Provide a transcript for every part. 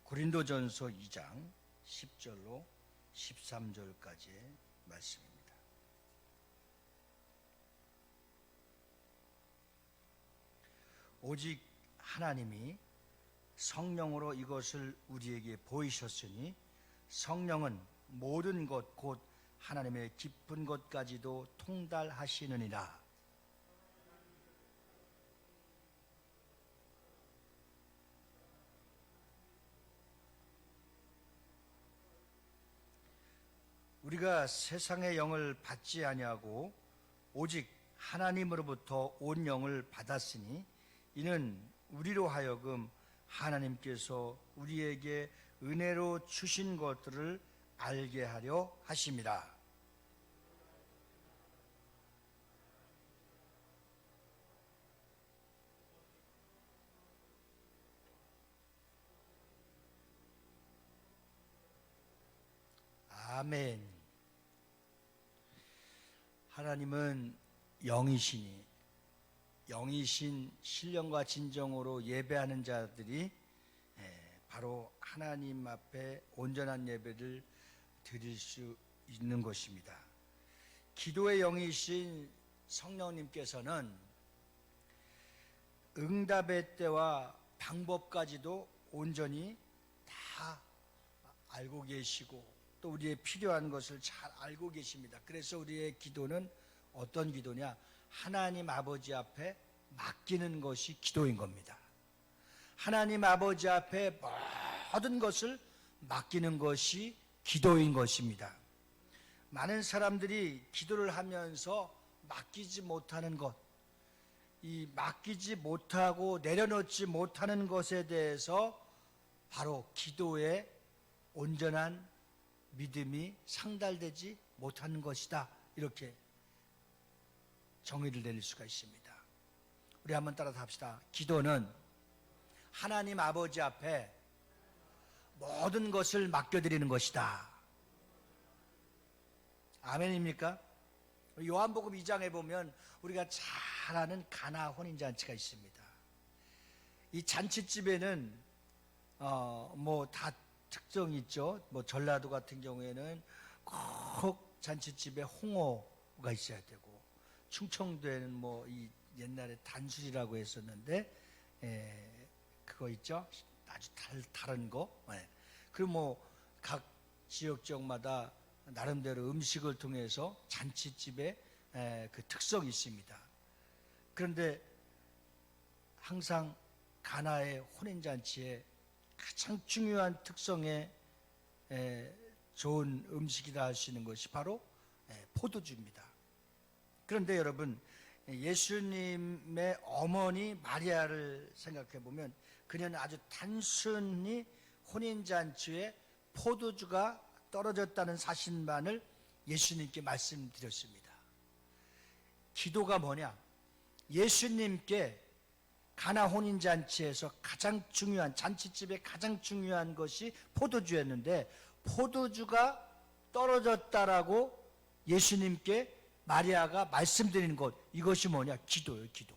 고린도전서 2장 10절로 13절까지의 말씀입니다. 오직 하나님이 성령으로 이것을 우리에게 보이셨으니 성령은 모든 것 곧 하나님의 깊은 것까지도 통달하시느니라. 우리가 세상의 영을 받지 아니하고 오직 하나님으로부터 온 영을 받았으니 이는 우리로 하여금 하나님께서 우리에게 은혜로 주신 것들을 알게 하려 하심이라. 아멘. 하나님은 영이시니 영이신 신령과 진정으로 예배하는 자들이 바로 하나님 앞에 온전한 예배를 드릴 수 있는 것입니다. 기도의 영이신 성령님께서는 응답의 때와 방법까지도 온전히 다 알고 계시고 또 우리의 필요한 것을 잘 알고 계십니다. 그래서 우리의 기도는 어떤 기도냐? 하나님 아버지 앞에 맡기는 것이 기도인 겁니다. 하나님 아버지 앞에 모든 것을 맡기는 것이 기도인 것입니다. 많은 사람들이 기도를 하면서 맡기지 못하는 것, 이 맡기지 못하고 내려놓지 못하는 것에 대해서 바로 기도의 온전한 믿음이 상달되지 못하는 것이다, 이렇게 정의를 내릴 수가 있습니다. 우리 한번 따라서 합시다. 기도는 하나님 아버지 앞에 모든 것을 맡겨드리는 것이다. 아멘입니까? 요한복음 2장에 보면 우리가 잘 아는 가나 혼인잔치가 있습니다. 이 잔치집에는 다 특성이 있죠. 전라도 같은 경우에는 꼭 잔치집에 홍어가 있어야 되고, 충청도에는 이 옛날에 단술이라고 했었는데 그거 있죠. 아주 다른 거. 그리고 각 지역 지역마다 나름대로 음식을 통해서 잔치집에 그 특성이 있습니다. 그런데 항상 가나의 혼인잔치에 가장 중요한 특성의 좋은 음식이라 할 수 있는 것이 바로 포도주입니다. 그런데 여러분, 예수님의 어머니 마리아를 생각해 보면 그녀는 아주 단순히 혼인잔치에 포도주가 떨어졌다는 사실만을 예수님께 말씀드렸습니다. 기도가 뭐냐? 예수님께 가나 혼인잔치에서 가장 중요한, 잔치집의 가장 중요한 것이 포도주였는데 포도주가 떨어졌다라고 예수님께 마리아가 말씀드리는 것, 이것이 뭐냐? 기도예요, 기도.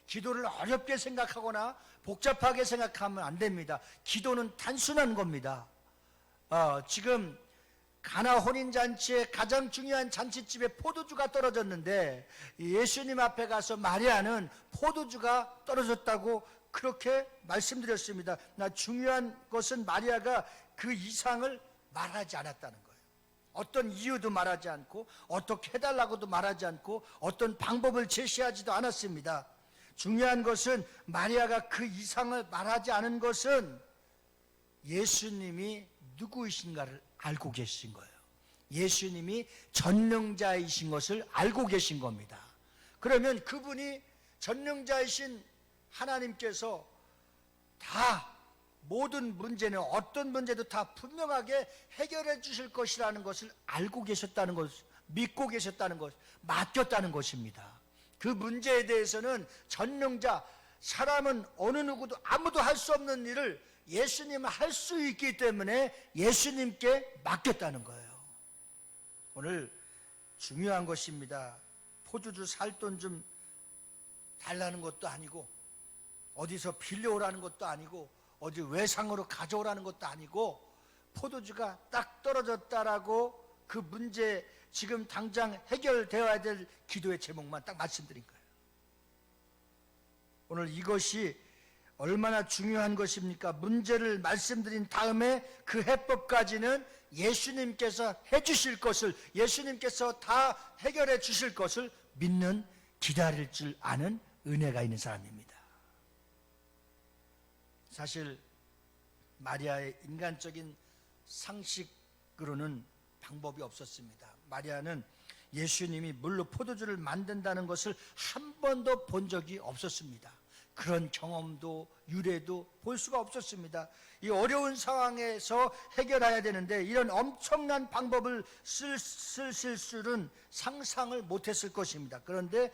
기도를 어렵게 생각하거나 복잡하게 생각하면 안 됩니다. 기도는 단순한 겁니다. 지금 가나 혼인잔치의 가장 중요한 잔치집에 포도주가 떨어졌는데 예수님 앞에 가서 마리아는 포도주가 떨어졌다고 그렇게 말씀드렸습니다. 중요한 것은 마리아가 그 이상을 말하지 않았다는 거예요. 어떤 이유도 말하지 않고 어떻게 해달라고도 말하지 않고 어떤 방법을 제시하지도 않았습니다. 중요한 것은 마리아가 그 이상을 말하지 않은 것은 예수님이 누구이신가를 알고 계신 거예요. 예수님이 전능자이신 것을 알고 계신 겁니다. 그러면 그분이 전능자이신 하나님께서 다 모든 문제는 어떤 문제도 다 분명하게 해결해 주실 것이라는 것을 알고 계셨다는 것, 믿고 계셨다는 것, 맡겼다는 것입니다. 그 문제에 대해서는 전능자, 사람은 어느 누구도 아무도 할 수 없는 일을 예수님은 할 수 있기 때문에 예수님께 맡겼다는 거예요. 오늘 중요한 것입니다. 포도주 살 돈 좀 달라는 것도 아니고 어디서 빌려오라는 것도 아니고 어디 외상으로 가져오라는 것도 아니고 포도주가 딱 떨어졌다라고 그 문제 지금 당장 해결되어야 될 기도의 제목만 딱 말씀드린 거예요. 오늘 이것이 얼마나 중요한 것입니까? 문제를 말씀드린 다음에 그 해법까지는 예수님께서 해주실 것을, 예수님께서 다 해결해 주실 것을 믿는, 기다릴 줄 아는 은혜가 있는 사람입니다. 사실 마리아의 인간적인 상식으로는 방법이 없었습니다. 마리아는 예수님이 물로 포도주를 만든다는 것을 한 번도 본 적이 없었습니다. 그런 경험도 유래도 볼 수가 없었습니다. 이 어려운 상황에서 해결해야 되는데 이런 엄청난 방법을 쓸 줄은 상상을 못했을 것입니다. 그런데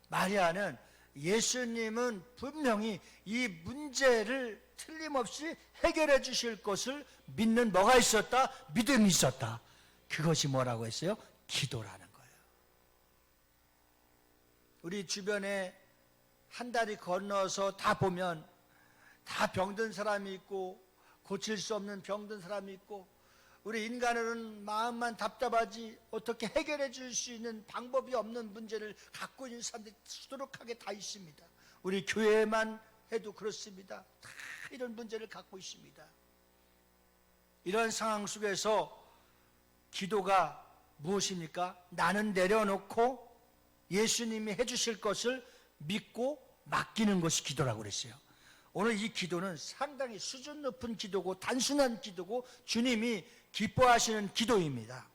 마리아는 예수님은 분명히 이 문제를 틀림없이 해결해 주실 것을 믿는 뭐가 있었다? 믿음이 있었다. 그것이 뭐라고 했어요? 기도라는 거예요. 우리 주변에 한 다리 건너서 다 보면 다 병든 사람이 있고 고칠 수 없는 병든 사람이 있고, 우리 인간으로는 마음만 답답하지 어떻게 해결해 줄 수 있는 방법이 없는 문제를 갖고 있는 사람들이 수두룩하게 다 있습니다. 우리 교회만 해도 그렇습니다. 다 이런 문제를 갖고 있습니다. 이런 상황 속에서 기도가 무엇입니까? 나는 내려놓고 예수님이 해주실 것을 믿고 맡기는 것이 기도라고 그랬어요. 오늘 이 기도는 상당히 수준 높은 기도고 단순한 기도고 주님이 기뻐하시는 기도입니다.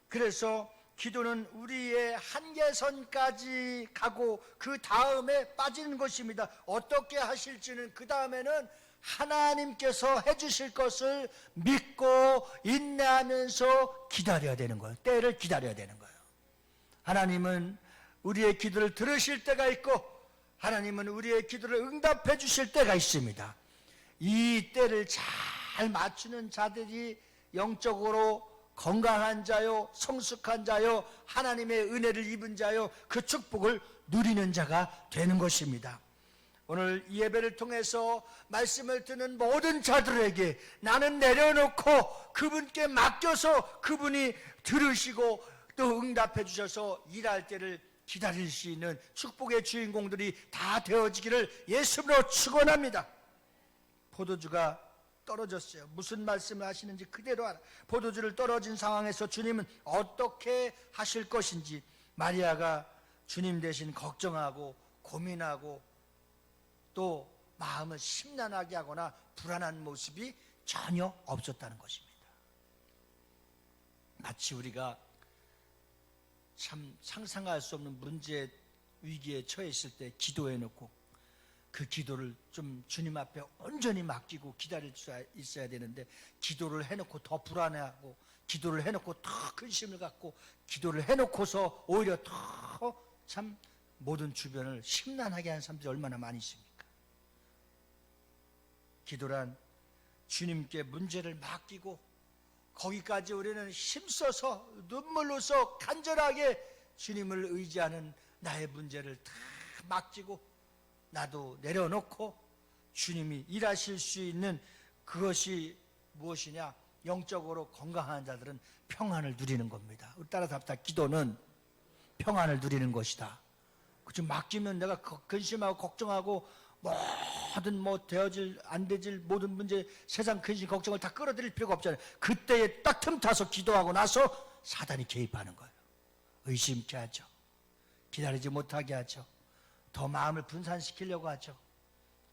그래서 기도는 우리의 한계선까지 가고 그 다음에 빠지는 것입니다. 어떻게 하실지는 그 다음에는 하나님께서 해주실 것을 믿고 인내하면서 기다려야 되는 거예요. 때를 기다려야 되는 거예요. 하나님은 우리의 기도를 들으실 때가 있고 하나님은 우리의 기도를 응답해 주실 때가 있습니다. 이 때를 잘 맞추는 자들이 영적으로 건강한 자요, 성숙한 자요, 하나님의 은혜를 입은 자요, 그 축복을 누리는 자가 되는 것입니다. 오늘 이 예배를 통해서 말씀을 듣는 모든 자들에게 나는 내려놓고 그분께 맡겨서 그분이 들으시고 또 응답해 주셔서 일할 때를 기다릴 수 있는 축복의 주인공들이 다 되어지기를 예수님으로 축원합니다. 포도주가 떨어졌어요. 무슨 말씀을 하시는지 그대로 알아. 포도주를 떨어진 상황에서 주님은 어떻게 하실 것인지 마리아가 주님 대신 걱정하고 고민하고 또 마음을 심란하게 하거나 불안한 모습이 전혀 없었다는 것입니다. 마치 우리가 참 상상할 수 없는 문제 위기에 처해 있을 때 기도해놓고 그 기도를 좀 주님 앞에 온전히 맡기고 기다릴 수 있어야 되는데, 기도를 해놓고 더 불안해하고 기도를 해놓고 더 근심을 갖고 기도를 해놓고서 오히려 더 참 모든 주변을 심란하게 하는 사람들이 얼마나 많이 있습니까? 기도란 주님께 문제를 맡기고 거기까지 우리는 힘써서 눈물로써 간절하게 주님을 의지하는 나의 문제를 다 맡기고 나도 내려놓고 주님이 일하실 수 있는 그것이 무엇이냐? 영적으로 건강한 자들은 평안을 누리는 겁니다. 따라서 합시다. 기도는 평안을 누리는 것이다. 좀 맡기면 내가 근심하고 걱정하고 모든 되어질 안 되질 모든 문제, 세상 근심 걱정을 다 끌어들일 필요가 없잖아요. 그때에 딱 틈 타서 기도하고 나서 사단이 개입하는 거예요. 의심케 하죠. 기다리지 못하게 하죠. 더 마음을 분산시키려고 하죠.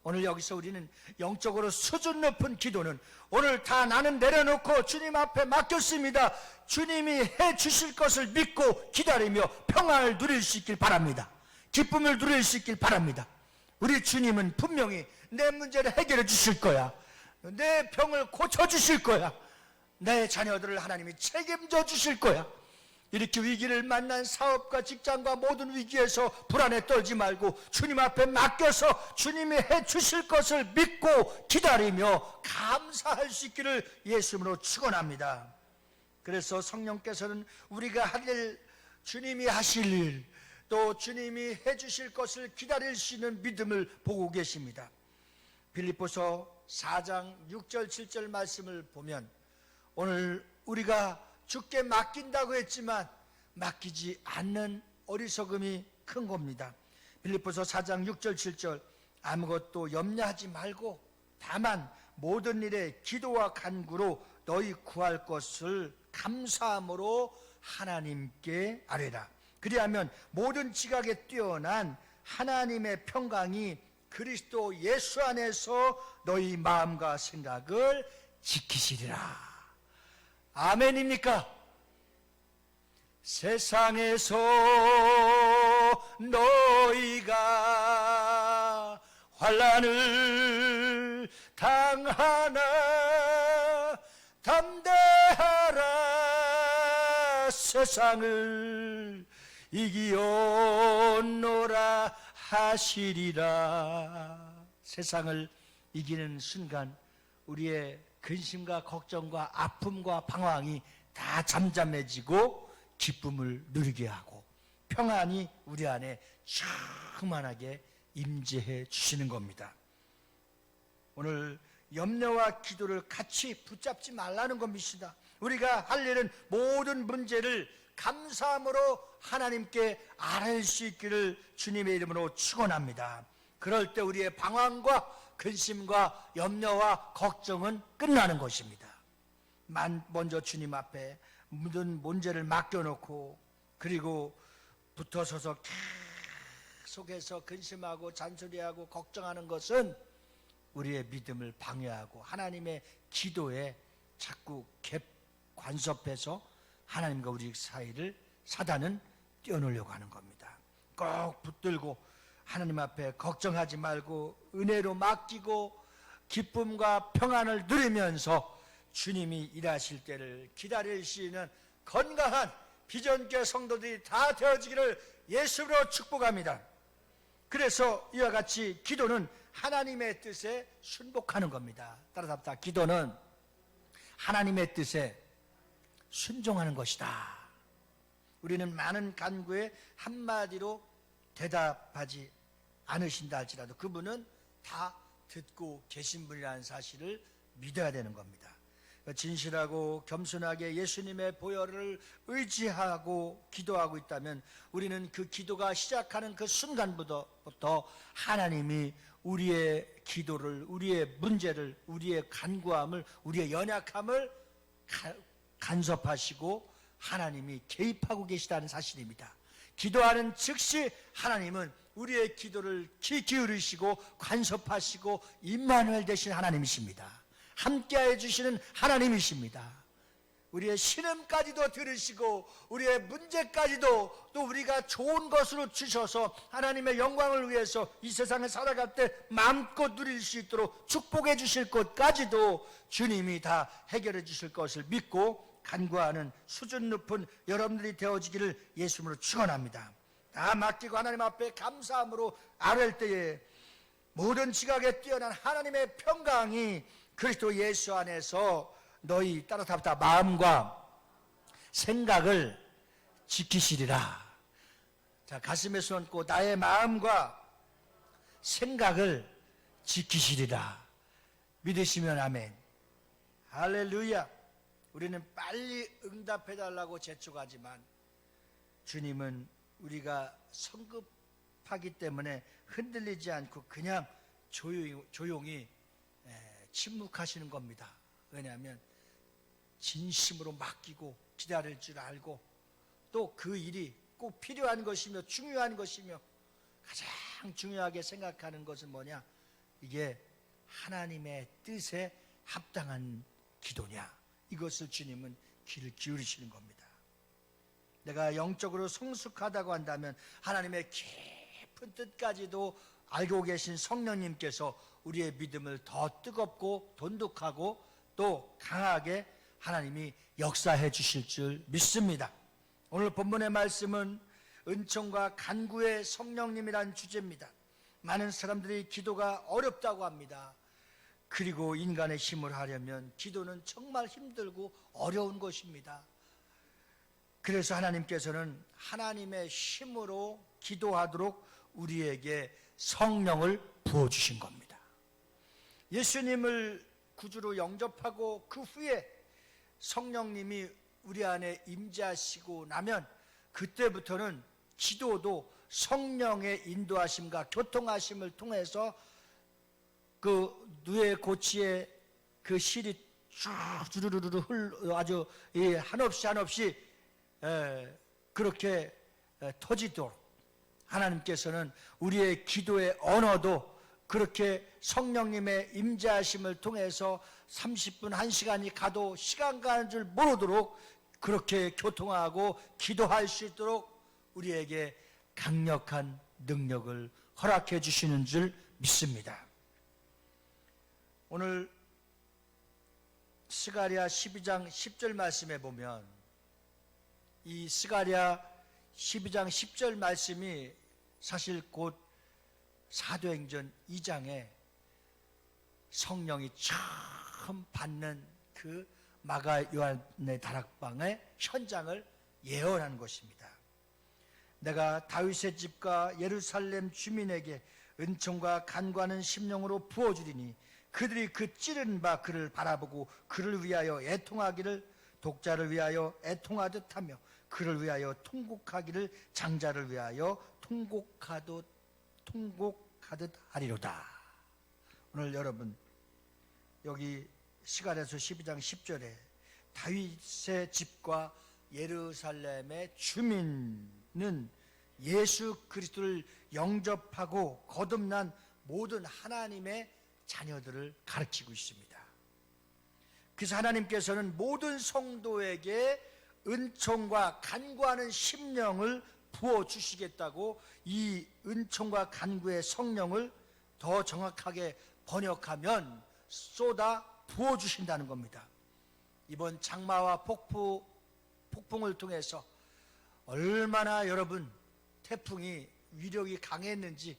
오늘 여기서 우리는 영적으로 수준 높은 기도는 오늘 다 나는 내려놓고 주님 앞에 맡겼습니다. 주님이 해 주실 것을 믿고 기다리며 평안을 누릴 수 있길 바랍니다. 기쁨을 누릴 수 있길 바랍니다. 우리 주님은 분명히 내 문제를 해결해 주실 거야. 내 병을 고쳐 주실 거야. 내 자녀들을 하나님이 책임져 주실 거야. 이렇게 위기를 만난 사업과 직장과 모든 위기에서 불안에 떨지 말고 주님 앞에 맡겨서 주님이 해 주실 것을 믿고 기다리며 감사할 수 있기를 예수님으로 축원합니다. 그래서 성령께서는 우리가 할 일, 주님이 하실 일, 또 주님이 해 주실 것을 기다릴 수 있는 믿음을 보고 계십니다. 빌립보서 4장 6절 7절 말씀을 보면 오늘 우리가 주께 맡긴다고 했지만 맡기지 않는 어리석음이 큰 겁니다. 빌립보서 4장 6절 7절 아무것도 염려하지 말고 다만 모든 일에 기도와 간구로 너희 구할 것을 감사함으로 하나님께 아뢰라. 그리하면 모든 지각에 뛰어난 하나님의 평강이 그리스도 예수 안에서 너희 마음과 생각을 지키시리라. 아멘입니까? 세상에서 너희가 환난을 당하나 담대하라. 세상을 이기었노라 하시리라. 세상을 이기는 순간 우리의 근심과 걱정과 아픔과 방황이 다 잠잠해지고 기쁨을 누리게 하고 평안이 우리 안에 충만하게 임재해 주시는 겁니다. 오늘 염려와 기도를 같이 붙잡지 말라는 겁니다. 우리가 할 일은 모든 문제를 감사함으로 하나님께 아뢰 수 있기를 주님의 이름으로 축원합니다. 그럴 때 우리의 방황과 근심과 염려와 걱정은 끝나는 것입니다. 먼저 주님 앞에 모든 문제를 맡겨놓고 그리고 붙어서서 계속해서 근심하고 잔소리하고 걱정하는 것은 우리의 믿음을 방해하고 하나님의 기도에 자꾸 간섭해서 하나님과 우리 사이를 사단은 떼어놓으려고 하는 겁니다. 꼭 붙들고 하나님 앞에 걱정하지 말고 은혜로 맡기고 기쁨과 평안을 누리면서 주님이 일하실 때를 기다릴 수 있는 건강한 비전교회 성도들이 다 되어지기를 예수로 축복합니다. 그래서 이와 같이 기도는 하나님의 뜻에 순복하는 겁니다. 따라서 합시다. 기도는 하나님의 뜻에 순종하는 것이다. 우리는 많은 간구에 한마디로 대답하지 않으신다 할지라도 그분은 다 듣고 계신 분이라는 사실을 믿어야 되는 겁니다. 진실하고 겸손하게 예수님의 보혈을 의지하고 기도하고 있다면 우리는 그 기도가 시작하는 그 순간부터 하나님이 우리의 기도를, 우리의 문제를, 우리의 간구함을, 우리의 연약함을 간섭하시고 하나님이 개입하고 계시다는 사실입니다. 기도하는 즉시 하나님은 우리의 기도를 귀 기울이시고 간섭하시고 임마누엘 되신 하나님이십니다. 함께해 주시는 하나님이십니다. 우리의 신음까지도 들으시고 우리의 문제까지도 또 우리가 좋은 것으로 주셔서 하나님의 영광을 위해서 이 세상에 살아갈 때 마음껏 누릴 수 있도록 축복해 주실 것까지도 주님이 다 해결해 주실 것을 믿고 간구하는 수준 높은 여러분들이 되어지기를 예수님으로 축원합니다. 다 맡기고 하나님 앞에 감사함으로 아뢰을 때에 모든 지각에 뛰어난 하나님의 평강이 그리스도 예수 안에서 너희 따라잡다 마음과 생각을 지키시리라. 자, 가슴에 손 얹고 나의 마음과 생각을 지키시리라. 믿으시면 아멘. 할렐루야. 우리는 빨리 응답해달라고 재촉하지만 주님은 우리가 성급하기 때문에 흔들리지 않고 그냥 조용히 침묵하시는 겁니다. 왜냐하면 진심으로 맡기고 기다릴 줄 알고 또 그 일이 꼭 필요한 것이며 중요한 것이며 가장 중요하게 생각하는 것은 뭐냐? 이게 하나님의 뜻에 합당한 기도냐? 이것을 주님은 귀를 기울이시는 겁니다. 내가 영적으로 성숙하다고 한다면 하나님의 깊은 뜻까지도 알고 계신 성령님께서 우리의 믿음을 더 뜨겁고 돈독하고 또 강하게 하나님이 역사해 주실 줄 믿습니다. 오늘 본문의 말씀은 은총과 간구의 성령님이란 주제입니다. 많은 사람들이 기도가 어렵다고 합니다. 그리고 인간의 힘을 하려면 기도는 정말 힘들고 어려운 것입니다. 그래서 하나님께서는 하나님의 힘으로 기도하도록 우리에게 성령을 부어주신 겁니다. 예수님을 구주로 영접하고 그 후에 성령님이 우리 안에 임재하시고 나면 그때부터는 기도도 성령의 인도하심과 교통하심을 통해서 그 누에 고치에 그 실이 쭉 주르르르 아주 한없이 그렇게 터지도록 하나님께서는 우리의 기도의 언어도 그렇게 성령님의 임재하심을 통해서 30분, 1시간이 가도 시간 가는 줄 모르도록 그렇게 교통하고 기도할 수 있도록 우리에게 강력한 능력을 허락해 주시는 줄 믿습니다. 오늘 스가랴 12장 10절 말씀에 보면 이 스가랴 12장 10절 말씀이 사실 곧 사도행전 2장에 성령이 처음 받는 그 마가 요한의 다락방의 현장을 예언한 것입니다. 내가 다윗의 집과 예루살렘 주민에게 은총과 간구하는 심령으로 부어주리니 그들이 그 찌른 바 그를 바라보고 그를 위하여 애통하기를 독자를 위하여 애통하듯 하며 그를 위하여 통곡하기를 장자를 위하여 통곡하듯 하리로다. 오늘 여러분 여기 스가랴서 12장 10절에 다윗의 집과 예루살렘의 주민은 예수 그리스도를 영접하고 거듭난 모든 하나님의 자녀들을 가르치고 있습니다. 그래서 하나님께서는 모든 성도에게 은총과 간구하는 심령을 부어주시겠다고 이 은총과 간구의 성령을 더 정확하게 번역하면 쏟아 부어주신다는 겁니다. 이번 장마와 폭풍을 통해서 얼마나 여러분 태풍이 위력이 강했는지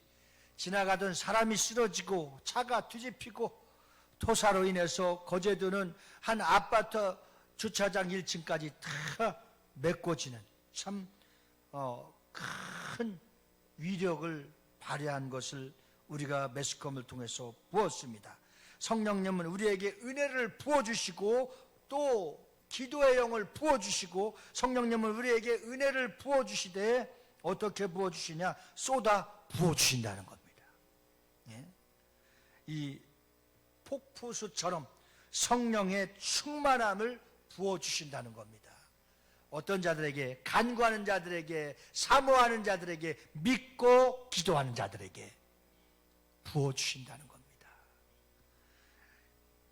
지나가던 사람이 쓰러지고 차가 뒤집히고 토사로 인해서 거제도는 한 아파트 주차장 1층까지 다 메꿔지는 참 큰 위력을 발휘한 것을 우리가 매스컴을 통해서 보았습니다. 성령님은 우리에게 은혜를 부어주시고 또 기도의 영을 부어주시고 성령님은 우리에게 은혜를 부어주시되 어떻게 부어주시냐? 쏟아 부어주신다는 겁니다. 예? 이 폭포수처럼 성령의 충만함을 부어주신다는 겁니다. 어떤 자들에게? 간구하는 자들에게, 사모하는 자들에게, 믿고 기도하는 자들에게 부어주신다는 겁니다.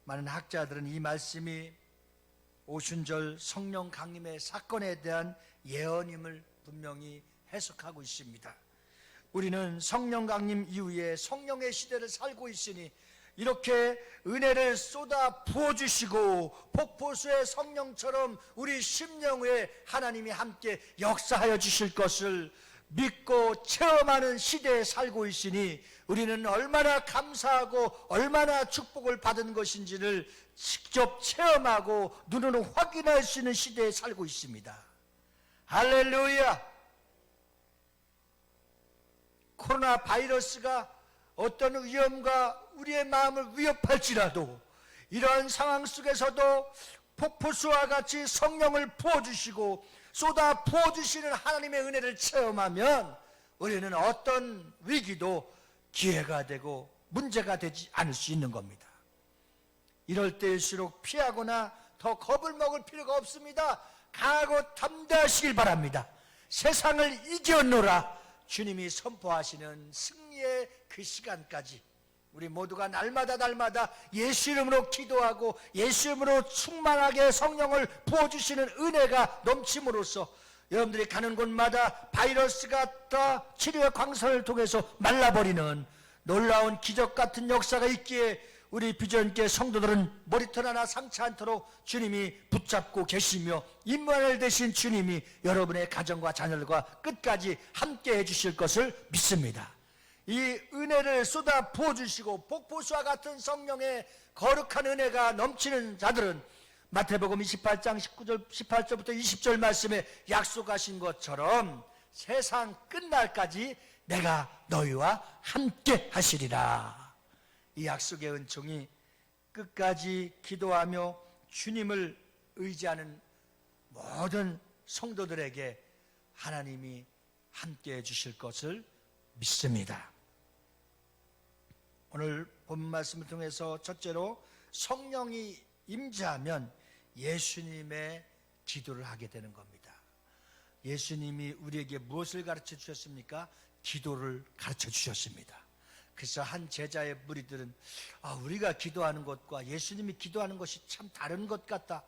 많은 학자들은 이 말씀이 오순절 성령 강림의 사건에 대한 예언임을 분명히 해석하고 있습니다. 우리는 성령 강림 이후에 성령의 시대를 살고 있으니 이렇게 은혜를 쏟아 부어주시고 폭포수의 성령처럼 우리 심령에 하나님이 함께 역사하여 주실 것을 믿고 체험하는 시대에 살고 있으니 우리는 얼마나 감사하고 얼마나 축복을 받은 것인지를 직접 체험하고 눈으로 확인할 수 있는 시대에 살고 있습니다. 할렐루야! 코로나 바이러스가 어떤 위험과 우리의 마음을 위협할지라도 이러한 상황 속에서도 폭포수와 같이 성령을 부어주시고 쏟아 부어주시는 하나님의 은혜를 체험하면 우리는 어떤 위기도 기회가 되고 문제가 되지 않을 수 있는 겁니다. 이럴 때일수록 피하거나 더 겁을 먹을 필요가 없습니다. 강하고 담대하시길 바랍니다. 세상을 이겨노라 주님이 선포하시는 승리의 그 시간까지 우리 모두가 날마다 예수 이름으로 기도하고 예수 이름으로 충만하게 성령을 부어주시는 은혜가 넘침으로써 여러분들이 가는 곳마다 바이러스가 다 치료의 광선을 통해서 말라버리는 놀라운 기적 같은 역사가 있기에 우리 비전교회 성도들은 머리털 하나 상처 않도록 주님이 붙잡고 계시며 임마누엘 되신 주님이 여러분의 가정과 자녀들과 끝까지 함께 해주실 것을 믿습니다. 이 은혜를 쏟아 부어주시고 폭포수와 같은 성령의 거룩한 은혜가 넘치는 자들은 마태복음 28장 18절부터 20절 말씀에 약속하신 것처럼 세상 끝날까지 내가 너희와 함께 하시리라. 이 약속의 은총이 끝까지 기도하며 주님을 의지하는 모든 성도들에게 하나님이 함께해 주실 것을 믿습니다. 오늘 본 말씀을 통해서 첫째로 성령이 임재하면 예수님의 기도를 하게 되는 겁니다. 예수님이 우리에게 무엇을 가르쳐 주셨습니까? 기도를 가르쳐 주셨습니다. 그래서 한 제자의 무리들은 우리가 기도하는 것과 예수님이 기도하는 것이 참 다른 것 같다.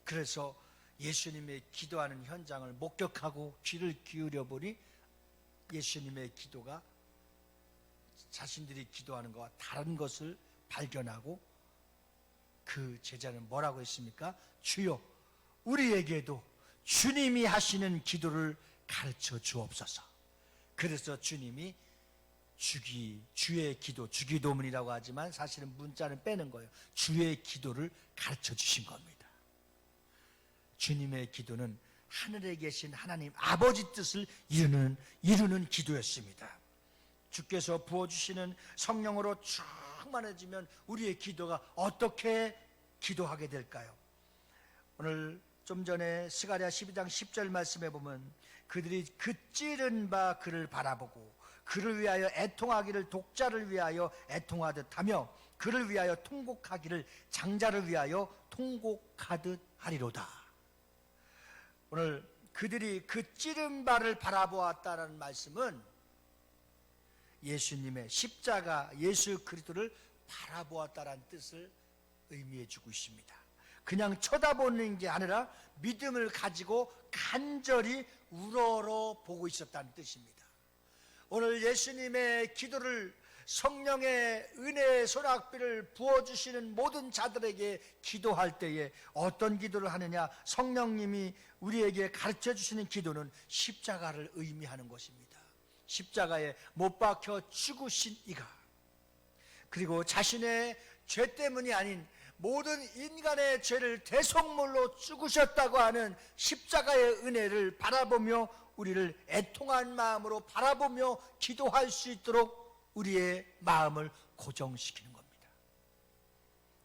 그래서 예수님의 기도하는 현장을 목격하고 귀를 기울여 보니 예수님의 기도가 자신들이 기도하는 것과 다른 것을 발견하고 그 제자는 뭐라고 했습니까? 주여, 우리에게도 주님이 하시는 기도를 가르쳐 주옵소서. 그래서 주님이 주의 기도, 주기도문이라고 하지만 사실은 문자는 빼는 거예요. 주의 기도를 가르쳐 주신 겁니다. 주님의 기도는 하늘에 계신 하나님 아버지 뜻을 이루는 기도였습니다. 주께서 부어주시는 성령으로 충만해지면 우리의 기도가 어떻게 기도하게 될까요? 오늘 좀 전에 스가랴 12장 10절 말씀에 보면 그들이 그 찌른 바 그를 바라보고 그를 위하여 애통하기를 독자를 위하여 애통하듯 하며 그를 위하여 통곡하기를 장자를 위하여 통곡하듯 하리로다. 오늘 그들이 그 찌른 바를 바라보았다는 말씀은 예수님의 십자가 예수 그리스도를 바라보았다는 뜻을 의미해 주고 있습니다. 그냥 쳐다보는 게 아니라 믿음을 가지고 간절히 우러러 보고 있었다는 뜻입니다. 오늘 예수님의 기도를 성령의 은혜의 소낙비를 부어주시는 모든 자들에게 기도할 때에 어떤 기도를 하느냐? 성령님이 우리에게 가르쳐 주시는 기도는 십자가를 의미하는 것입니다. 십자가에 못 박혀 죽으신 이가, 그리고 자신의 죄 때문이 아닌 모든 인간의 죄를 대속물로 죽으셨다고 하는 십자가의 은혜를 바라보며 우리를 애통한 마음으로 바라보며 기도할 수 있도록 우리의 마음을 고정시키는 겁니다.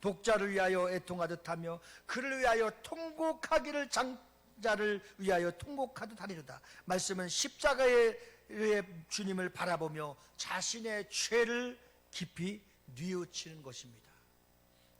독자를 위하여 애통하듯 하며 그를 위하여 통곡하기를 장자를 위하여 통곡하듯 하리로다. 말씀은 십자가의 주님을 바라보며 자신의 죄를 깊이 뉘우치는 것입니다.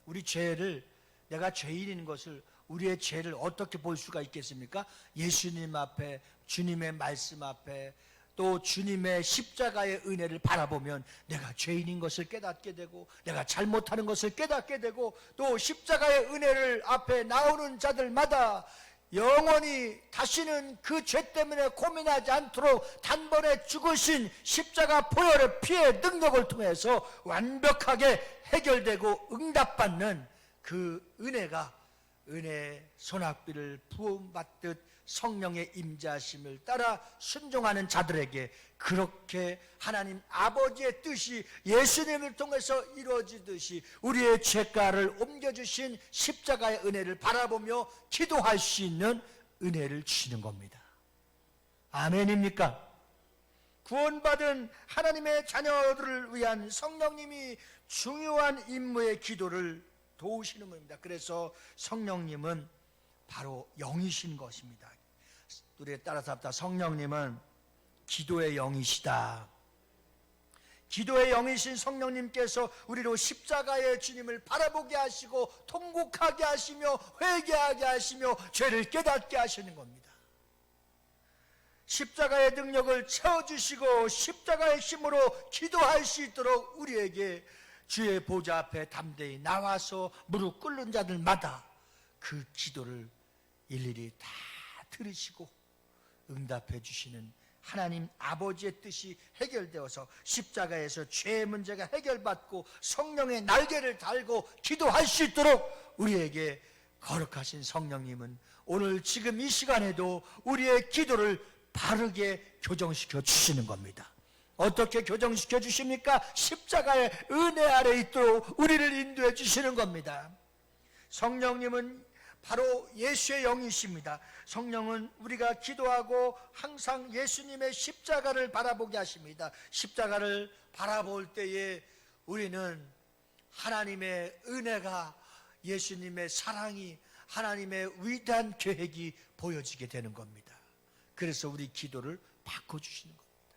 우리 죄를, 내가 죄인인 것을, 우리의 죄를 어떻게 볼 수가 있겠습니까? 예수님 앞에, 주님의 말씀 앞에, 또 주님의 십자가의 은혜를 바라보면 내가 죄인인 것을 깨닫게 되고 내가 잘못하는 것을 깨닫게 되고 또 십자가의 은혜를 앞에 나오는 자들마다 영원히 다시는 그 죄 때문에 고민하지 않도록 단번에 죽으신 십자가 보혈의 피의 능력을 통해서 완벽하게 해결되고 응답받는 그 은혜가 은혜의 소낙비를 부음받듯 성령의 임재하심을 따라 순종하는 자들에게 그렇게 하나님 아버지의 뜻이 예수님을 통해서 이루어지듯이 우리의 죄가를 옮겨주신 십자가의 은혜를 바라보며 기도할 수 있는 은혜를 주시는 겁니다. 아멘입니까? 구원받은 하나님의 자녀들을 위한 성령님이 중요한 임무의 기도를 도우시는 겁니다. 그래서 성령님은 바로 영이신 것입니다. 우리에 따라서 합니다. 성령님은 기도의 영이시다. 기도의 영이신 성령님께서 우리로 십자가의 주님을 바라보게 하시고 통곡하게 하시며 회개하게 하시며 죄를 깨닫게 하시는 겁니다. 십자가의 능력을 채워주시고 십자가의 힘으로 기도할 수 있도록 우리에게 주의 보좌 앞에 담대히 나와서 무릎 꿇는 자들마다 그 기도를 일일이 다 들으시고 응답해 주시는 하나님 아버지의 뜻이 해결되어서 십자가에서 죄의 문제가 해결받고 성령의 날개를 달고 기도할 수 있도록 우리에게 거룩하신 성령님은 오늘 지금 이 시간에도 우리의 기도를 바르게 교정시켜 주시는 겁니다. 어떻게 교정시켜 주십니까? 십자가의 은혜 아래 있도록 우리를 인도해 주시는 겁니다. 성령님은 바로 예수의 영이십니다. 성령은 우리가 기도하고 항상 예수님의 십자가를 바라보게 하십니다. 십자가를 바라볼 때에 우리는 하나님의 은혜가, 예수님의 사랑이, 하나님의 위대한 계획이 보여지게 되는 겁니다. 그래서 우리 기도를 바꿔주시는 겁니다.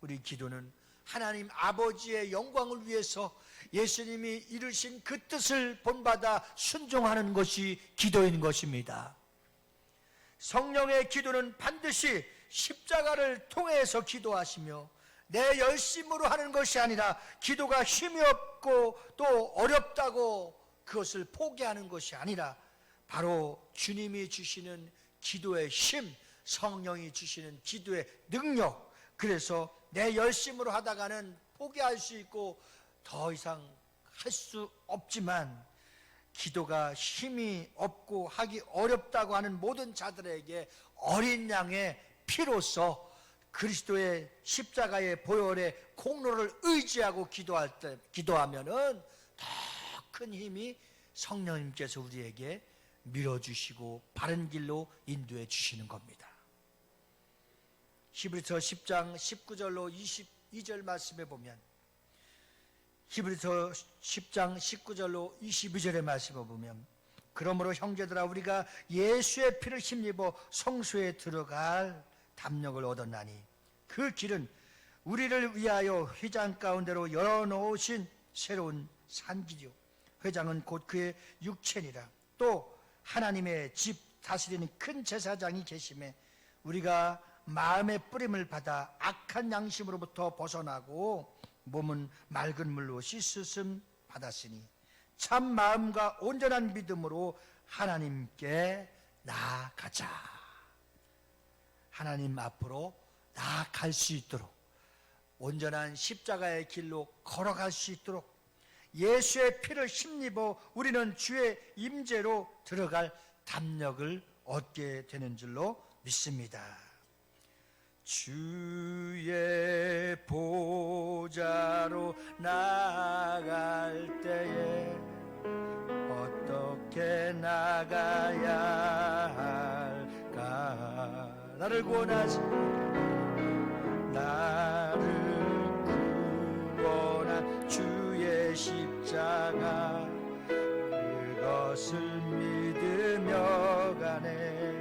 우리 기도는 하나님 아버지의 영광을 위해서 예수님이 이루신 그 뜻을 본받아 순종하는 것이 기도인 것입니다. 성령의 기도는 반드시 십자가를 통해서 기도하시며 내 열심으로 하는 것이 아니라 기도가 힘이 없고 또 어렵다고 그것을 포기하는 것이 아니라 바로 주님이 주시는 기도의 힘, 성령이 주시는 기도의 능력, 그래서 내 열심으로 하다가는 포기할 수 있고 더 이상 할 수 없지만 기도가 힘이 없고 하기 어렵다고 하는 모든 자들에게 어린 양의 피로써 그리스도의 십자가의 보혈의 공로를 의지하고 기도하면은 더 큰 힘이 성령님께서 우리에게 밀어주시고 바른 길로 인도해 주시는 겁니다. 히브리서 10장 19절로 22절 말씀에 보면, 히브리서 10장 19절로 22절의 말씀을 보면, 그러므로 형제들아 우리가 예수의 피를 힘입어 성소에 들어갈 담력을 얻었나니 그 길은 우리를 위하여 회장 가운데로 열어놓으신 새로운 산길이요 회장은 곧 그의 육체니라. 또 하나님의 집 다스리는 큰 제사장이 계심에 우리가 마음의 뿌림을 받아 악한 양심으로부터 벗어나고 몸은 맑은 물로 씻으심 받았으니 참 마음과 온전한 믿음으로 하나님께 나아가자. 하나님 앞으로 나아갈 수 있도록, 온전한 십자가의 길로 걸어갈 수 있도록 예수의 피를 힘입어 우리는 주의 임재로 들어갈 담력을 얻게 되는 줄로 믿습니다. 주의 보좌로 나아갈 때에 어떻게 나가야 할까? 나를 구원하신, 나를 구원한 주의 십자가, 그것을 믿으며 가네.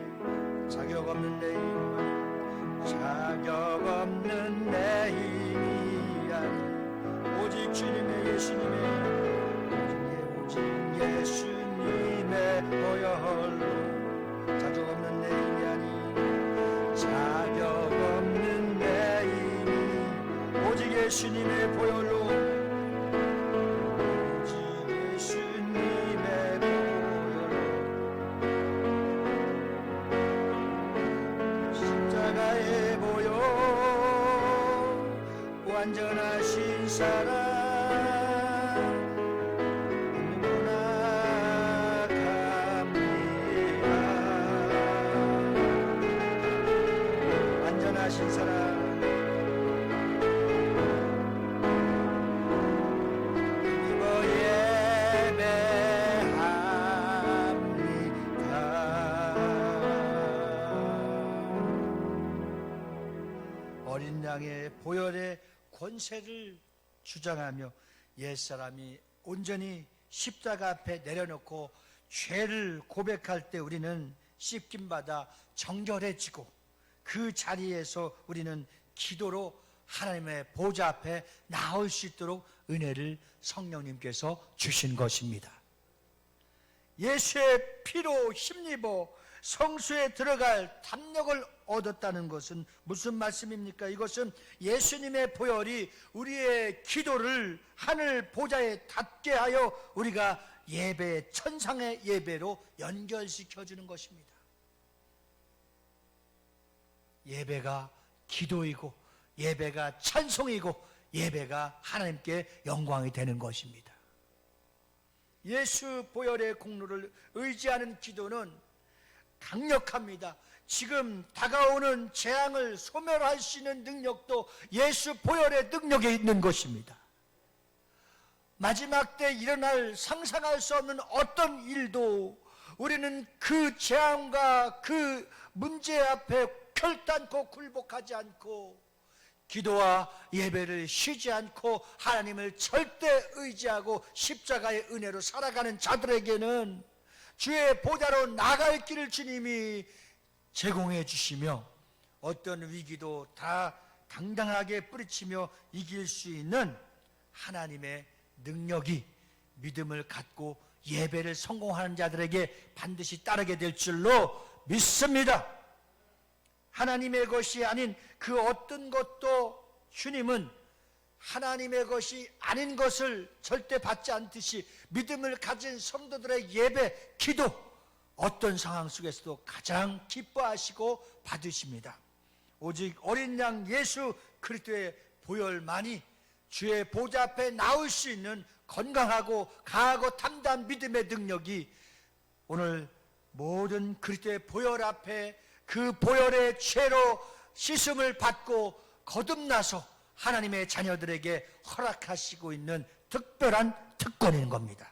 자격 없는 내 힘, 자격 없는 내 힘이 아니 오직 주님의, 예수님의, 오직 예수님의 보혈로, 자격 없는 내 힘이 아니 자격 없는 내 힘이 오직 예수님의 보혈로, 오직 예수님의 보혈로, 십자가의 보혈, 완전하신 사랑 누구나 갑니다. 완전하신 사랑 이거 예배합니다. 어린 양의 보혈의 권세를 주장하며 옛사람이 온전히 십자가 앞에 내려놓고 죄를 고백할 때 우리는 씻김받아 정결해지고 그 자리에서 우리는 기도로 하나님의 보좌 앞에 나올 수 있도록 은혜를 성령님께서 주신 것입니다. 예수의 피로 힘입어 성소에 들어갈 담력을 얻었다는 것은 무슨 말씀입니까? 이것은 예수님의 보혈이 우리의 기도를 하늘 보좌에 닿게 하여 우리가 예배, 천상의 예배로 연결시켜주는 것입니다. 예배가 기도이고 예배가 찬송이고 예배가 하나님께 영광이 되는 것입니다. 예수 보혈의 공로를 의지하는 기도는 강력합니다. 지금 다가오는 재앙을 소멸할 수 있는 능력도 예수 보혈의 능력에 있는 것입니다. 마지막 때 일어날 상상할 수 없는 어떤 일도 우리는 그 재앙과 그 문제 앞에 결단코 굴복하지 않고 기도와 예배를 쉬지 않고 하나님을 절대 의지하고 십자가의 은혜로 살아가는 자들에게는 주의 보좌로 나갈 길을 주님이 제공해 주시며 어떤 위기도 다 당당하게 뿌리치며 이길 수 있는 하나님의 능력이 믿음을 갖고 예배를 성공하는 자들에게 반드시 따르게 될 줄로 믿습니다. 하나님의 것이 아닌 그 어떤 것도 주님은 하나님의 것이 아닌 것을 절대 받지 않듯이 믿음을 가진 성도들의 예배, 기도 어떤 상황 속에서도 가장 기뻐하시고 받으십니다. 오직 어린 양 예수 그리스도의 보혈만이 주의 보좌 앞에 나올 수 있는 건강하고 강하고 담대한 믿음의 능력이 오늘 모든 그리스도의 보혈 앞에 그 보혈의 죄로 씻음을 받고 거듭나서 하나님의 자녀들에게 허락하시고 있는 특별한 특권인 겁니다.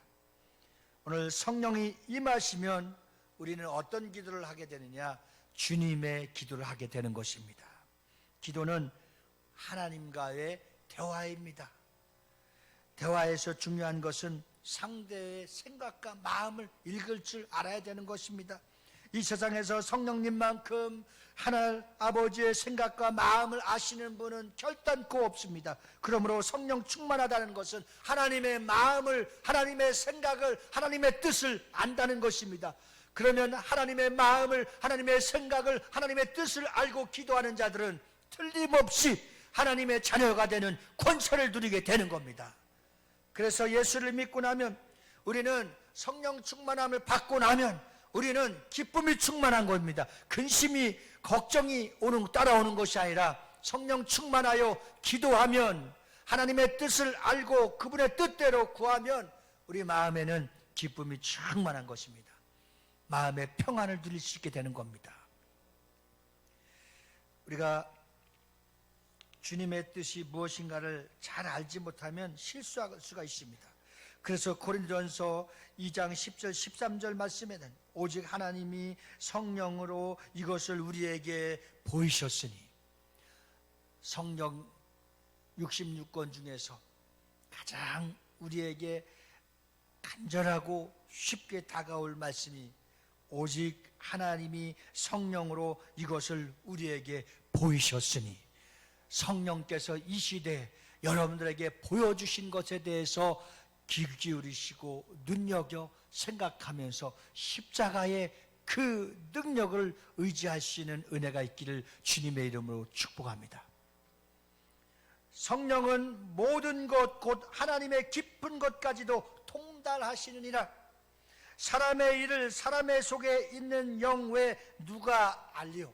오늘 성령이 임하시면 우리는 어떤 기도를 하게 되느냐? 주님의 기도를 하게 되는 것입니다. 기도는 하나님과의 대화입니다. 대화에서 중요한 것은 상대의 생각과 마음을 읽을 줄 알아야 되는 것입니다. 이 세상에서 성령님만큼 하나님 아버지의 생각과 마음을 아시는 분은 결단코 없습니다. 그러므로 성령 충만하다는 것은 하나님의 마음을, 하나님의 생각을, 하나님의 뜻을 안다는 것입니다. 그러면 하나님의 마음을, 하나님의 생각을, 하나님의 뜻을 알고 기도하는 자들은 틀림없이 하나님의 자녀가 되는 권세를 누리게 되는 겁니다. 그래서 예수를 믿고 나면, 우리는 성령 충만함을 받고 나면 우리는 기쁨이 충만한 겁니다. 근심이, 걱정이 따라오는 것이 아니라 성령 충만하여 기도하면, 하나님의 뜻을 알고 그분의 뜻대로 구하면 우리 마음에는 기쁨이 충만한 것입니다. 마음의 평안을 누릴 수 있게 되는 겁니다. 우리가 주님의 뜻이 무엇인가를 잘 알지 못하면 실수할 수가 있습니다. 그래서 고린도전서 2장 10절 13절 말씀에는 오직 하나님이 성령으로 이것을 우리에게 보이셨으니, 성령 66권 중에서 가장 우리에게 간절하고 쉽게 다가올 말씀이 오직 하나님이 성령으로 이것을 우리에게 보이셨으니, 성령께서 이 시대에 여러분들에게 보여주신 것에 대해서 귀 기울이시고 눈여겨 생각하면서 십자가의 그 능력을 의지하시는 은혜가 있기를 주님의 이름으로 축복합니다. 성령은 모든 것 곧 하나님의 깊은 것까지도 통달하시느니라. 사람의 일을 사람의 속에 있는 영 외에 누가 알리오?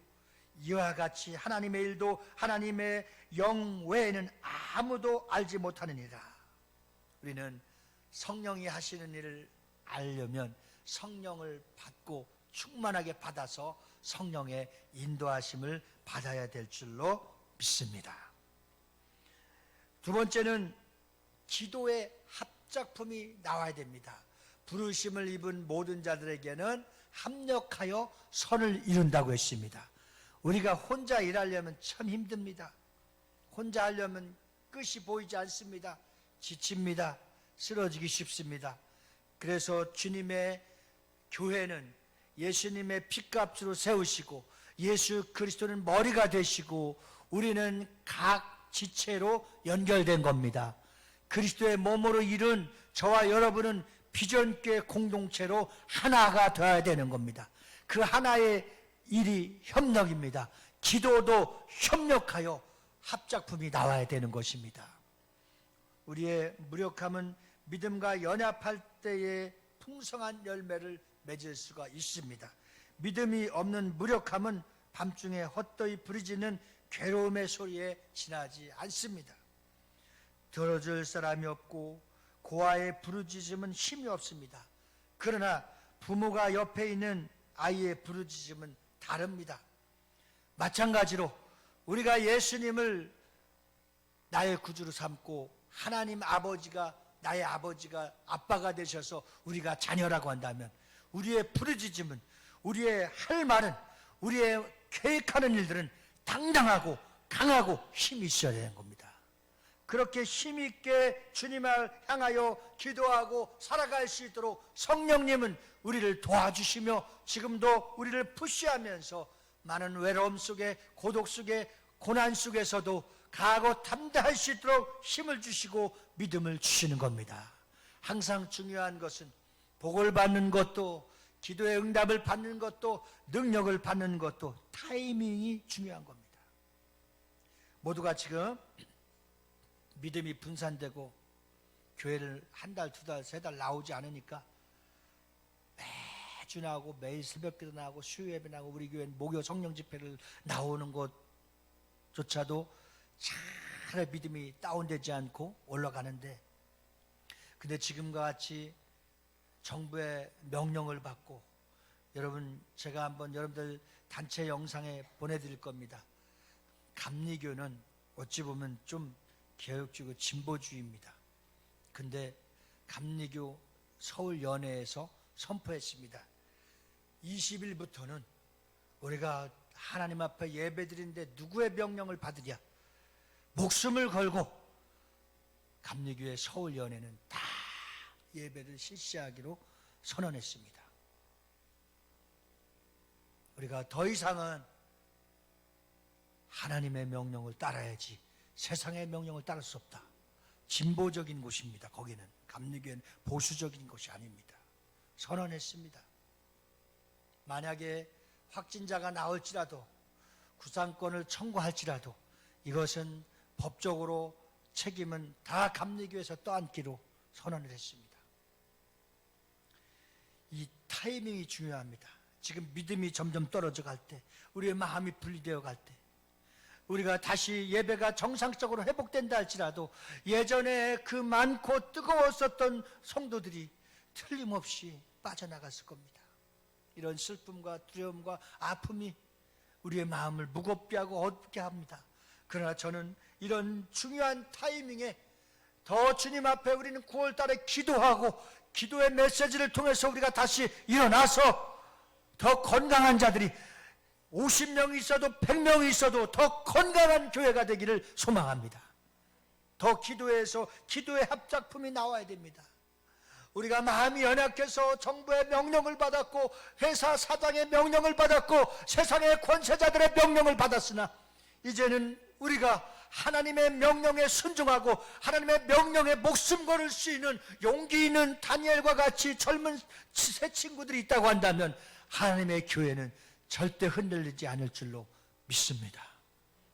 이와 같이 하나님의 일도 하나님의 영 외에는 아무도 알지 못하느니라. 우리는 성령이 하시는 일을 알려면 성령을 받고 충만하게 받아서 성령의 인도하심을 받아야 될 줄로 믿습니다. 두 번째는 기도의 합작품이 나와야 됩니다. 부르심을 입은 모든 자들에게는 합력하여 선을 이룬다고 했습니다. 우리가 혼자 일하려면 참 힘듭니다. 혼자 하려면 끝이 보이지 않습니다. 지칩니다. 쓰러지기 쉽습니다. 그래서 주님의 교회는 예수님의 핏값으로 세우시고 예수 그리스도는 머리가 되시고 우리는 각 지체로 연결된 겁니다. 그리스도의 몸으로 이룬 저와 여러분은 비전교회 공동체로 하나가 되어야 되는 겁니다. 그 하나의 일이 협력입니다. 기도도 협력하여 합작품이 나와야 되는 것입니다. 우리의 무력함은 믿음과 연합할 때에 풍성한 열매를 맺을 수가 있습니다. 믿음이 없는 무력함은 밤중에 헛되이 부르짖는 괴로움의 소리에 지나지 않습니다. 들어줄 사람이 없고 고아의 부르짖음은 힘이 없습니다. 그러나 부모가 옆에 있는 아이의 부르짖음은 다릅니다. 마찬가지로 우리가 예수님을 나의 구주로 삼고 하나님 아버지가 나의 아버지가 아빠가 되셔서 우리가 자녀라고 한다면 우리의 부르짖음은, 우리의 할 말은, 우리의 계획하는 일들은 당당하고 강하고 힘이 있어야 되는 겁니다. 그렇게 힘있게 주님을 향하여 기도하고 살아갈 수 있도록 성령님은 우리를 도와주시며 지금도 우리를 푸시하면서 많은 외로움 속에, 고독 속에, 고난 속에서도 강하고 담대할 수 있도록 힘을 주시고 믿음을 주시는 겁니다. 항상 중요한 것은 복을 받는 것도, 기도의 응답을 받는 것도, 능력을 받는 것도 타이밍이 중요한 겁니다. 모두가 지금 믿음이 분산되고 교회를 한 달, 두 달, 세 달 나오지 않으니까 매주 나오고 매일 새벽기도 나오고 수요 예배 나오고 우리 교회 목요 성령 집회를 나오는 것조차도 잘 믿음이 다운되지 않고 올라가는데, 근데 지금과 같이 정부의 명령을 받고, 여러분 제가 한번 여러분들 단체 영상에 보내드릴 겁니다. 감리교는 어찌 보면 좀 개혁주의고 진보주의입니다. 근데 감리교 서울연회에서 선포했습니다. 20일부터는 우리가 하나님 앞에 예배드리는데 누구의 명령을 받으랴? 목숨을 걸고 감리교의 서울연회는 다 예배를 실시하기로 선언했습니다. 우리가 더 이상은 하나님의 명령을 따라야지 세상의 명령을 따를 수 없다. 진보적인 곳입니다. 거기는 감리교회는 보수적인 곳이 아닙니다. 선언했습니다. 만약에 확진자가 나올지라도, 구상권을 청구할지라도 이것은 법적으로 책임은 다 감리교회에서 떠안기로 선언을 했습니다. 이 타이밍이 중요합니다. 지금 믿음이 점점 떨어져 갈 때, 우리의 마음이 분리되어 갈 때, 우리가 다시 예배가 정상적으로 회복된다 할지라도 예전에 그 많고 뜨거웠었던 성도들이 틀림없이 빠져나갔을 겁니다. 이런 슬픔과 두려움과 아픔이 우리의 마음을 무겁게 하고 어둡게 합니다. 그러나 저는 이런 중요한 타이밍에 더 주님 앞에 우리는 9월 달에 기도하고, 기도의 메시지를 통해서 우리가 다시 일어나서 더 건강한 자들이 50명이 있어도 100명이 있어도 더 건강한 교회가 되기를 소망합니다. 더 기도해서 기도의 합작품이 나와야 됩니다. 우리가 마음이 연약해서 정부의 명령을 받았고 회사 사장의 명령을 받았고 세상의 권세자들의 명령을 받았으나 이제는 우리가 하나님의 명령에 순종하고 하나님의 명령에 목숨 걸을 수 있는 용기 있는 다니엘과 같이 젊은 새 친구들이 있다고 한다면 하나님의 교회는 절대 흔들리지 않을 줄로 믿습니다.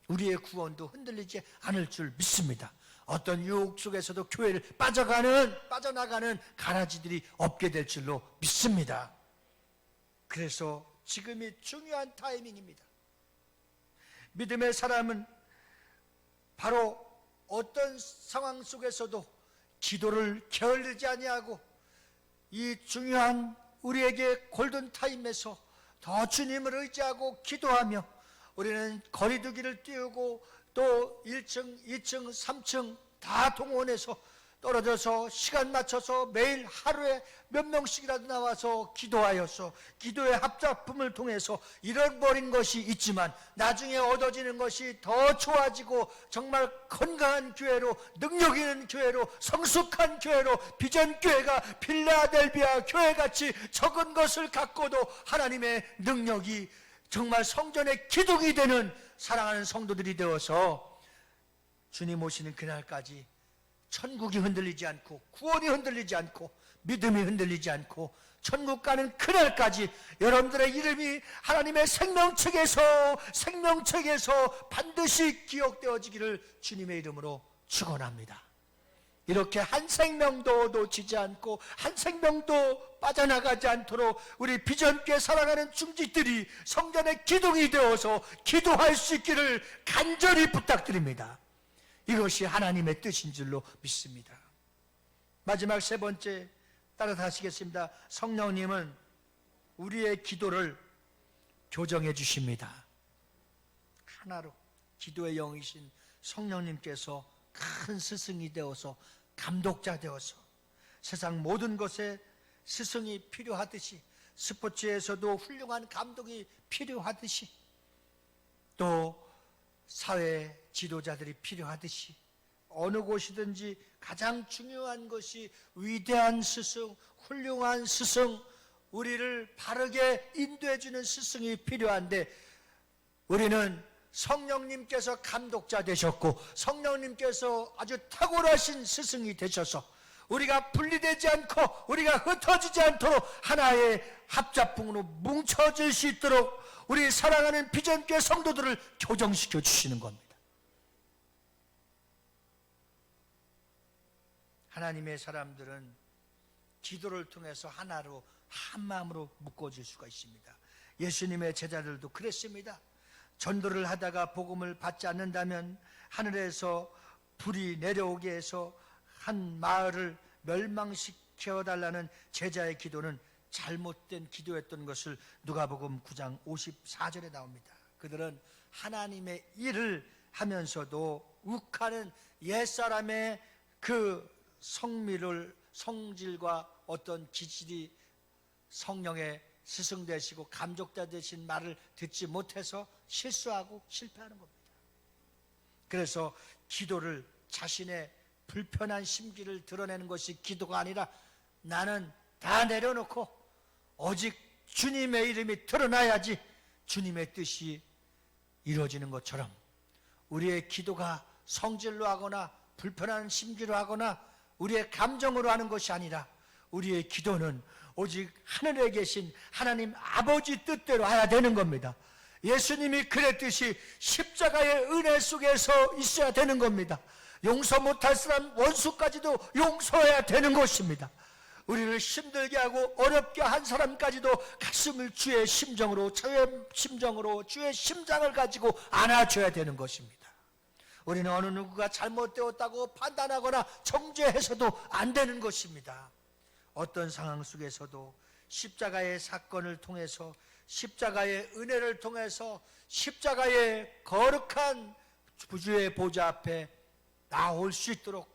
우리의 구원도 흔들리지 않을 줄 믿습니다. 어떤 유혹 속에서도 교회를 빠져나가는 가라지들이 없게 될 줄로 믿습니다. 그래서 지금이 중요한 타이밍입니다. 믿음의 사람은 바로 어떤 상황 속에서도 기도를 게을르지 아니하고 이 중요한 우리에게 골든타임에서 더 주님을 의지하고 기도하며 우리는 거리두기를 띄우고 또 1층, 2층, 3층 다 동원해서 떨어져서 시간 맞춰서 매일 하루에 몇 명씩이라도 나와서 기도하여서 기도의 합작품을 통해서 잃어버린 것이 있지만 나중에 얻어지는 것이 더 좋아지고 정말 건강한 교회로, 능력 있는 교회로, 성숙한 교회로, 비전교회가 필라델비아 교회같이 적은 것을 갖고도 하나님의 능력이 정말 성전의 기둥이 되는 사랑하는 성도들이 되어서 주님 오시는 그날까지 천국이 흔들리지 않고 구원이 흔들리지 않고 믿음이 흔들리지 않고 천국 가는 그날까지 여러분들의 이름이 하나님의 생명책에서 반드시 기억되어지기를 주님의 이름으로 축원합니다. 이렇게 한 생명도 놓치지 않고 한 생명도 빠져나가지 않도록 우리 비전교회 사랑하는 중직들이 성전의 기둥이 되어서 기도할 수 있기를 간절히 부탁드립니다. 이것이 하나님의 뜻인 줄로 믿습니다. 마지막 세 번째 따라서 하시겠습니다. 성령님은 우리의 기도를 교정해 주십니다. 하나로 기도의 영이신 성령님께서 큰 스승이 되어서 감독자 되어서 세상 모든 것에 스승이 필요하듯이 스포츠에서도 훌륭한 감독이 필요하듯이 또 사회 지도자들이 필요하듯이 어느 곳이든지 가장 중요한 것이 위대한 스승, 훌륭한 스승, 우리를 바르게 인도해주는 스승이 필요한데, 우리는 성령님께서 감독자 되셨고 성령님께서 아주 탁월하신 스승이 되셔서 우리가 분리되지 않고 우리가 흩어지지 않도록 하나의 합작품으로 뭉쳐질 수 있도록 우리 사랑하는 비전교회 성도들을 교정시켜 주시는 겁니다. 하나님의 사람들은 기도를 통해서 하나로 한 마음으로 묶어질 수가 있습니다. 예수님의 제자들도 그랬습니다. 전도를 하다가 복음을 받지 않는다면 하늘에서 불이 내려오게 해서 한 마을을 멸망시켜 달라는 제자의 기도는 잘못된 기도였던 것을 누가복음 9장 54절에 나옵니다. 그들은 하나님의 일을 하면서도 욱하는 옛사람의 그 성질과 어떤 기질이 성령의 스승 되시고 감독자 되신 말을 듣지 못해서 실수하고 실패하는 겁니다. 그래서 기도를, 자신의 불편한 심기를 드러내는 것이 기도가 아니라 나는 다 내려놓고 오직 주님의 이름이 드러나야지 주님의 뜻이 이루어지는 것처럼, 우리의 기도가 성질로 하거나 불편한 심기로 하거나 우리의 감정으로 하는 것이 아니라 우리의 기도는 오직 하늘에 계신 하나님 아버지 뜻대로 해야 되는 겁니다. 예수님이 그랬듯이 십자가의 은혜 속에서 있어야 되는 겁니다. 용서 못할 사람 원수까지도 용서해야 되는 것입니다. 우리를 힘들게 하고 어렵게 한 사람까지도 가슴을 주의 심정으로 주의 심장을 가지고 안아줘야 되는 것입니다. 우리는 어느 누구가 잘못되었다고 판단하거나 정죄해서도 안 되는 것입니다. 어떤 상황 속에서도 십자가의 사건을 통해서, 십자가의 은혜를 통해서, 십자가의 거룩한 주의 보좌 앞에 나올 수 있도록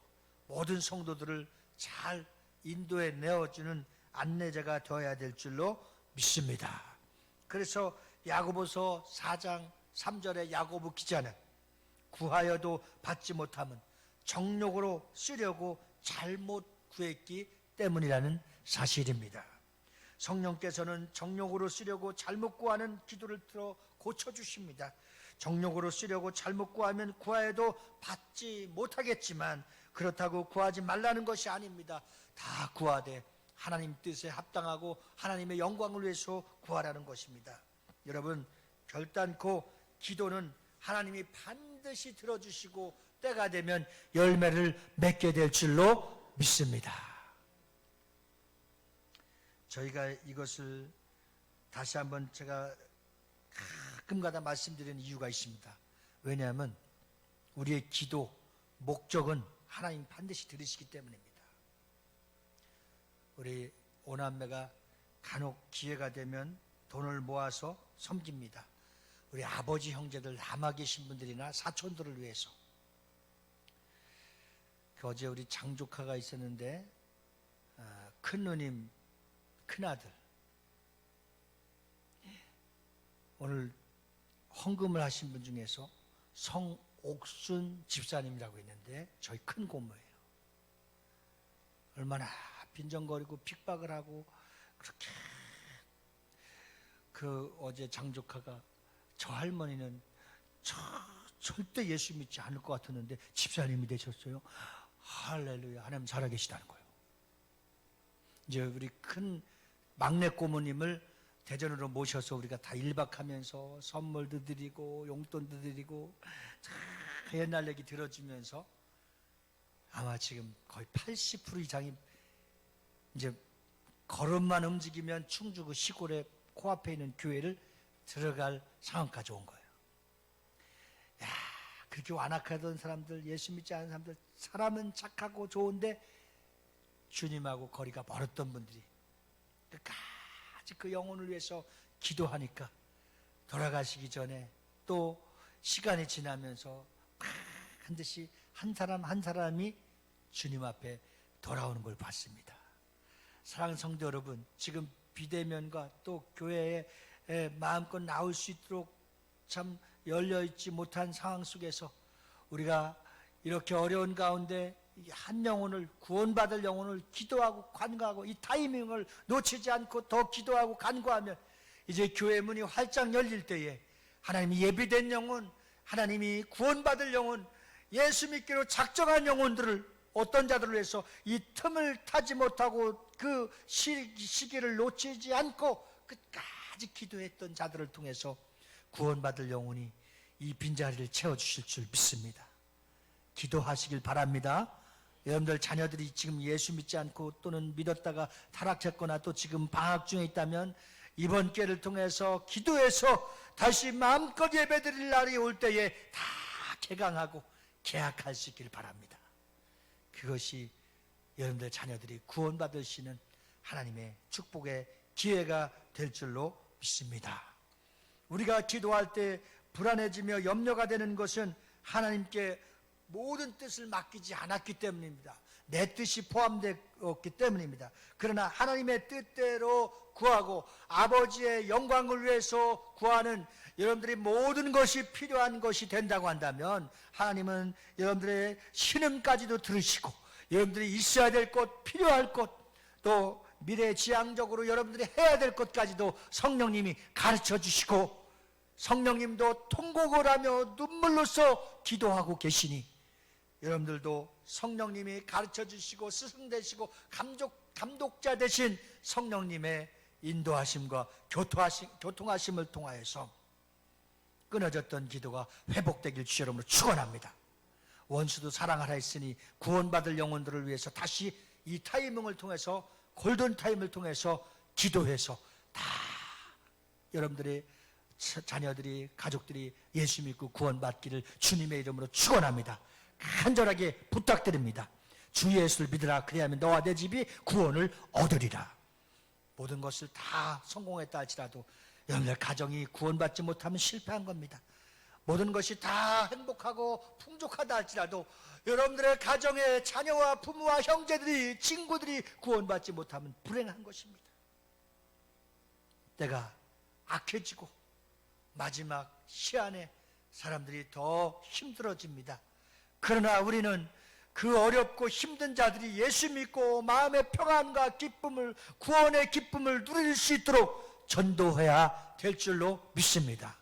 모든 성도들을 잘 인도해 내어주는 안내자가 되어야 될 줄로 믿습니다. 그래서 야고보서 4장 3절에 야고보 기자는 구하여도 받지 못함은 정욕으로 쓰려고 잘못 구했기 때문이라는 사실입니다. 성령께서는 정욕으로 쓰려고 잘못 구하는 기도를 들어 고쳐주십니다. 정욕으로 쓰려고 잘못 구하면 구하여도 받지 못하겠지만 그렇다고 구하지 말라는 것이 아닙니다. 다 구하되 하나님 뜻에 합당하고 하나님의 영광을 위해서 구하라는 것입니다. 여러분, 결단코 기도는 하나님이 반드시 들어주시고 때가 되면 열매를 맺게 될 줄로 믿습니다. 저희가 이것을 다시 한번 제가 가끔가다 말씀드리는 이유가 있습니다. 왜냐하면 우리의 기도 목적은 하나님 반드시 들으시기 때문입니다. 우리 오남매가 간혹 기회가 되면 돈을 모아서 섬깁니다. 우리 아버지 형제들 남아 계신 분들이나 사촌들을 위해서. 어제 우리 장조카가 있었는데 큰 누님 큰아들 오늘 헌금을 하신 분 중에서 성옥순 집사님이라고 있는데 저희 큰 고모예요. 얼마나 빈정거리고 핍박을 하고 그렇게. 어제 장조카가 저 할머니는 절대 예수 믿지 않을 것 같았는데 집사님이 되셨어요. 할렐루야. 하나님 살아계시다는 거예요. 이제 우리 큰 막내 고모님을 대전으로 모셔서 우리가 다 1박하면서 선물도 드리고 용돈도 드리고 옛날 얘기 들어주면서 아마 지금 거의 80% 이상이 이제 걸음만 움직이면 충주 그 시골에 코앞에 있는 교회를 들어갈 상황까지 온 거예요. 야, 그렇게 완악하던 사람들, 예수 믿지 않은 사람들, 사람은 착하고 좋은데 주님하고 거리가 멀었던 분들이 끝까지 그 영혼을 위해서 기도하니까 돌아가시기 전에 또 시간이 지나면서 반드시 한 사람 한 사람이 주님 앞에 돌아오는 걸 봤습니다. 사랑하는 성도 여러분, 지금 비대면과 또 교회에 마음껏 나올 수 있도록 참 열려있지 못한 상황 속에서 우리가 이렇게 어려운 가운데 한 영혼을, 구원받을 영혼을 기도하고 간구하고 이 타이밍을 놓치지 않고 더 기도하고 간구하면 이제 교회 문이 활짝 열릴 때에 하나님이 예비된 영혼, 하나님이 구원받을 영혼, 예수 믿기로 작정한 영혼들을, 어떤 자들을 위해서 이 틈을 타지 못하고 그 시기를 놓치지 않고 끝까지 기도했던 자들을 통해서 구원받을 영혼이 이 빈자리를 채워주실 줄 믿습니다. 기도하시길 바랍니다. 여러분들 자녀들이 지금 예수 믿지 않고 또는 믿었다가 타락했거나 또 지금 방학 중에 있다면 이번 기회를 통해서 기도해서 다시 마음껏 예배드릴 날이 올 때에 다 개강하고 계약할 수 있길 바랍니다. 그것이 여러분들 자녀들이 구원받으시는 하나님의 축복의 기회가 될 줄로 믿습니다. 우리가 기도할 때 불안해지며 염려가 되는 것은 하나님께 모든 뜻을 맡기지 않았기 때문입니다. 내 뜻이 포함되었기 때문입니다. 그러나 하나님의 뜻대로 구하고 아버지의 영광을 위해서 구하는 여러분들이 모든 것이 필요한 것이 된다고 한다면 하나님은 여러분들의 신음까지도 들으시고 여러분들이 있어야 될 것, 필요할 것, 또 미래지향적으로 여러분들이 해야 될 것까지도 성령님이 가르쳐 주시고 성령님도 통곡을 하며 눈물로써 기도하고 계시니 여러분들도 성령님이 가르쳐 주시고 스승되시고 감독자 되신 성령님의 인도하심과 교통하심을 통하여서 끊어졌던 기도가 회복되길 주의 이름으로 축원합니다. 원수도 사랑하라 했으니 구원받을 영혼들을 위해서 다시 이 타이밍을 통해서 골든타임을 통해서 기도해서 다 여러분들의 자녀들이 가족들이 예수 믿고 구원받기를 주님의 이름으로 축원합니다. 간절하게 부탁드립니다. 주 예수를 믿으라. 그리하면 너와 내 집이 구원을 얻으리라. 모든 것을 다 성공했다 할지라도 여러분들 가정이 구원받지 못하면 실패한 겁니다. 모든 것이 다 행복하고 풍족하다 할지라도 여러분들의 가정의 자녀와 부모와 형제들이 친구들이 구원받지 못하면 불행한 것입니다. 때가 악해지고 마지막 시한에 사람들이 더 힘들어집니다. 그러나 우리는 그 어렵고 힘든 자들이 예수 믿고 마음의 평안과 기쁨을, 구원의 기쁨을 누릴 수 있도록 전도해야 될 줄로 믿습니다.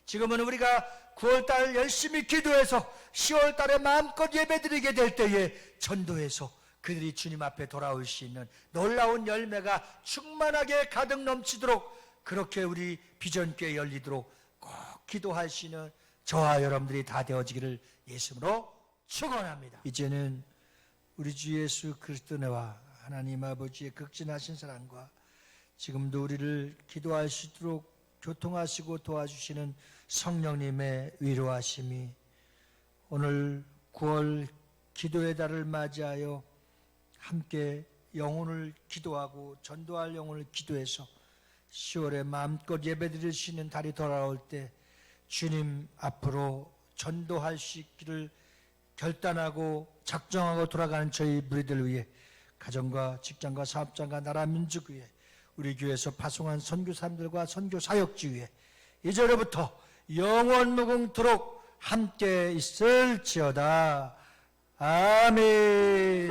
지금은 우리가 9월달 열심히 기도해서 10월달에 마음껏 예배드리게 될 때에 전도해서 그들이 주님 앞에 돌아올 수 있는 놀라운 열매가 충만하게 가득 넘치도록 그렇게 우리 비전교회 열리도록 꼭 기도할 수 있는 저와 여러분들이 다 되어지기를 예수님으로 축원합니다. 이제는 우리 주 예수 그리스도와 하나님 아버지의 극진하신 사랑과 지금도 우리를 기도할 수 있도록 교통하시고 도와주시는 성령님의 위로하심이 오늘 9월 기도의 달을 맞이하여 함께 영혼을 기도하고 전도할 영혼을 기도해서 10월에 마음껏 예배드릴 수 있는 달이 돌아올 때 주님 앞으로 전도할 수 있기를 결단하고 작정하고 돌아가는 저희 무리들 위해 가정과 직장과 사업장과 나라 민족 위해 우리 교회에서 파송한 선교사님들과 선교사역지 위해 이제로부터 영원 무궁토록 함께 있을지어다. 아멘.